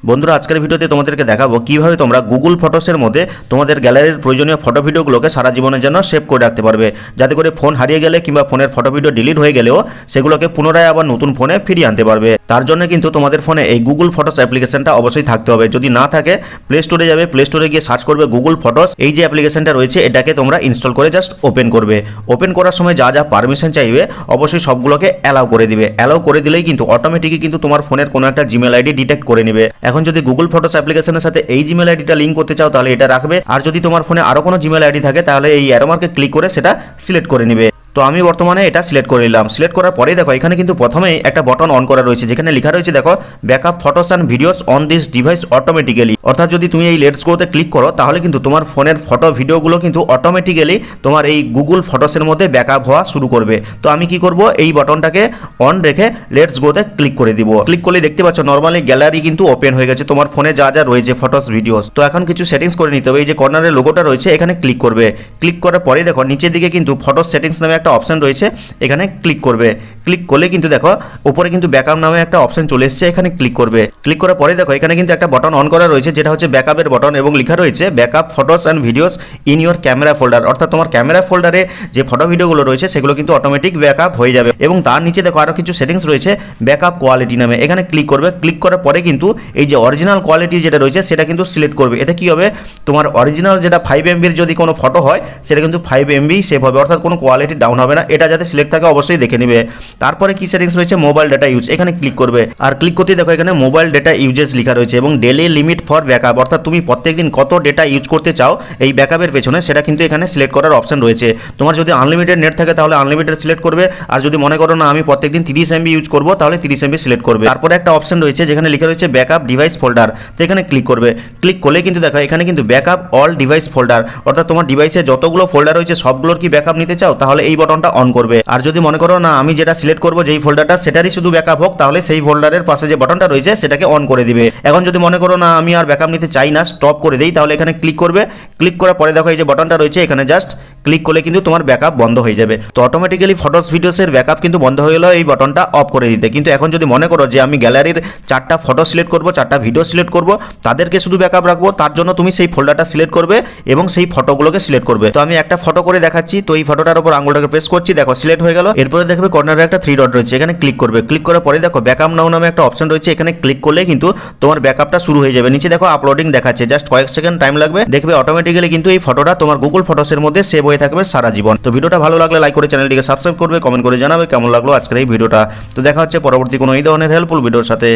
বন্ধুরা আজকের ভিডিওতে তোমাদেরকে দেখাবো কিভাবে তোমরা গুগল ফটোসের মধ্যে তোমাদের গ্যালারির প্রয়োজনীয় ফটো ভিডিওগুলোকে সারা জীবনের জন্য সেভ করে রাখতে পারবে, যাতে করে ফোন হারিয়ে গেলে কিংবা ফোনের ফটো ভিডিও ডিলিট হয়ে গেলেও সেগুলোকে পুনরায় আবার নতুন ফোনে ফিরিয়ে আনতে পারবে। তার জন্য কিন্তু তোমাদের ফোনে এই গুগল ফটোস অ্যাপ্লিকেশনটা অবশ্যই থাকতে হবে। যদি না থাকে প্লে স্টোরে যাবে, প্লে স্টোরে গিয়ে সার্চ করবে গুগল ফটোস। এই যে অ্যাপ্লিকেশনটা রয়েছে এটাকে তোমরা ইনস্টল করে জাস্ট ওপেন করবে। ওপেন করার সময় যা যা পারমিশন চাইবে অবশ্যই সবগুলোকে অ্যালাউ করে দিবে। অ্যালাউ করে দিলেই কিন্তু অটোমেটিকই কিন্তু তোমার ফোনের কোনো একটা জিমেল আইডি ডিটেক্ট করে নেবে। এখন যদি গুগল ফটোস অ্যাপ্লিকেশনের সাথে এই জিমেল আইডিটা লিঙ্ক করতে চাও তাহলে এটা রাখবে, আর যদি তোমার ফোনে আরো কোনো জিমেল আইডি থাকে তাহলে এই অ্যারো মার্কে ক্লিক করে সেটা সিলেক্ট করে নেবে। তো আমি বর্তমানে এটা সিলেক্ট করে নিলাম। সিলেক্ট করার পরেই দেখো এখানে কিন্তু প্রথমেই একটা বটন অন করা রয়েছে, যেখানে লেখা রয়েছে দেখো backup photos and videos on this device automatically. অর্থাৎ যদি তুমি এই লেটস গোতে ক্লিক করো তাহলে কিন্তু তোমার ফোনের ফটো ভিডিওগুলো কিন্তু অটোমেটিক্যালি তোমার এই গুগল ফটোসের মধ্যে ব্যাকআপ হওয়া শুরু করবে। তো আমি কি করব, এই বটনটাকে অন রেখে লেটস গোতে ক্লিক করে দিব। ক্লিক করলে দেখতে পাচ্ছ নর্মালি গ্যালারি কিন্তু ওপেন হয়ে গেছে তোমার ফোনে যা যা রয়েছে ফটোস ভিডিওস। তো এখন কিছু সেটিংস করে নিতে হবে। এই যে কর্নারের লোগোটা রয়েছে এখানে ক্লিক করবে। ক্লিক করার পরে দেখো নিচের দিকে কিন্তু ফটোস সেটিংস নামে একটা অপশন রয়েছে, এখানে ক্লিক করবে। ক্লিক করলে কিন্তু দেখো উপরে কিন্তু ব্যাকআপ নামে একটা অপশন চলে এসেছে, এখানে ক্লিক করবে। ক্লিক করার পরে দেখো এখানে কিন্তু একটা বটন অন করা রয়েছে যেটা হচ্ছে ব্যাকআপের বটন, এবং লেখা রয়েছে backup photos and videos in your camera folder. অর্থাৎ তোমার ক্যামেরা ফোল্ডারে যে ফটো ভিডিওগুলো রয়েছে সেগুলো কিন্তু অটোমেটিক ব্যাকআপ হয়ে যাবে। এবং তার নিচে দেখো আরো কিছু সেটিংস রয়েছে ব্যাকআপ কোয়ালিটি নামে, এখানে ক্লিক করবে। ক্লিক করার পরে কিন্তু এই যে অরিজিনাল কোয়ালিটি যেটা রয়েছে সেটা কিন্তু সিলেক্ট করবে। এতে কি হবে, তোমার অরিজিনাল যেটা 5 MBর যদি কোনো ফটো হয় সেটা কিন্তু 5 MB সেভ হবে, অর্থাৎ কোনো কোয়ালিটি ডাউন হবে না। এটা যাতে সিলেক্ট থাকে অবশ্যই দেখে নিবে। তারপরে কি সেটিংস রয়েছে মোবাইল ডাটা ইউজ, এখানে ক্লিক করবে। আর ক্লিক করতে দেখো এখানে মোবাইল ডাটা ইউজেস লেখা রয়েছে এবং ডেইলি লিমিট ফর ব্যাকআপ, অর্থাৎ তুমি প্রত্যেকদিন কত ডেটা ইউজ করতে চাও এই ব্যাকআপের পেছনে সেটা কিন্তু এখানে সিলেক্ট করার অপশন রয়েছে। তোমার যদি আনলিমিটেড নেট থাকে তাহলে আনলিমিটেড সিলেক্ট করবে, আর যদি মনে করো না আমি প্রত্যেকদিন 30 MB ইউজ করবো তাহলে 30 MB সিলেক্ট করবে। তারপরে একটা অপশন রয়েছে যেখানে লেখা রয়েছে ব্যাকআপ ডিভাইস ফোল্ডার, তো এখানে ক্লিক করবে। ক্লিক করলে কিন্তু দেখো এখানে কিন্তু ব্যাকআপ অল ডিভাইস ফোল্ডার, অর্থাৎ তোমার ডিভাইসে যতগুলো ফোল্ডার রয়েছে সবগুলোর কি ব্যাকআপ নিতে চাও তাহলে এই বটনটা অন করবে। আর যদি মনে করো না আমি যেটা সিলেক্ট করবো যেই ফোল্ডারটা সেটারই শুধু ব্যাকআপ হোক তাহলে সেই ফোল্ডারের পাশে যে বটনটা রয়েছে সেটাকে অন করে দিবে। এখন যদি মনে করো না আমি আর ব্যাকআপ নিতে চাই না, স্টপ করে দেই, তাহলে এখানে ক্লিক করবে। ক্লিক করার পরে দেখো এই যে বটনটা রয়েছে এখানে জাস্ট ক্লিক করলে কিন্তু তোমার ব্যাকআপ বন্ধ হয়ে যাবে। তো অটোমেটিক্যালি ফটোস ভিডিওসের ব্যাকআপ কিন্তু বন্ধ হয়ে গেল এই বটনটা অফ করে দিতে। কিন্তু এখন যদি মনে করো যে আমি গ্যালারির 4টা ফটো সিলেক্ট করব, 4টা ভিডিও সিলেক্ট করব, তাদেরকে শুধু ব্যাকআপ রাখবো, তার জন্য তুমি সেই ফোল্ডারটা সিলেক্ট করবে এবং সেই ফটোগুলোকে সিলেক্ট করবে। তো আমি একটা ফটো করে দেখাচ্ছি। তো এই ফটোটার উপর আঙুলটাকে প্রেস করছি, দেখো সিলেক্ট হয়ে গেল। এরপরে দেখবে কর্নারে একটা 3 ডট রয়েছে, এখানে ক্লিক করবে। ক্লিক করার পরে দেখো ব্যাকআপ নাও নামে একটা অপশন রয়েছে, এখানে ক্লিক করলে কিন্তু তোমার ব্যাকআপটা শুরু হয়ে যাবে। নিচে দেখো আপলোডিং দেখাচ্ছে, জাস্ট কয়েক সেকেন্ড টাইম লাগবে, দেখবে অটোমেটিক্যালি কিন্তু এই ফটোটা তোমার গুগল ফটোসের মধ্যে সেভ হয়ে থাকবে সারা জীবন। তো ভিডিওটা ভালো লাগলে লাইক করে চ্যানেলটিকে সাবস্ক্রাইব করবে, কমেন্ট করে জানাবে কেমন লাগলো আজকের এই ভিডিওটা। তো দেখা হচ্ছে পরবর্তী কোনো এই ধরনের হেল্পফুল ভিডিওর সাথে।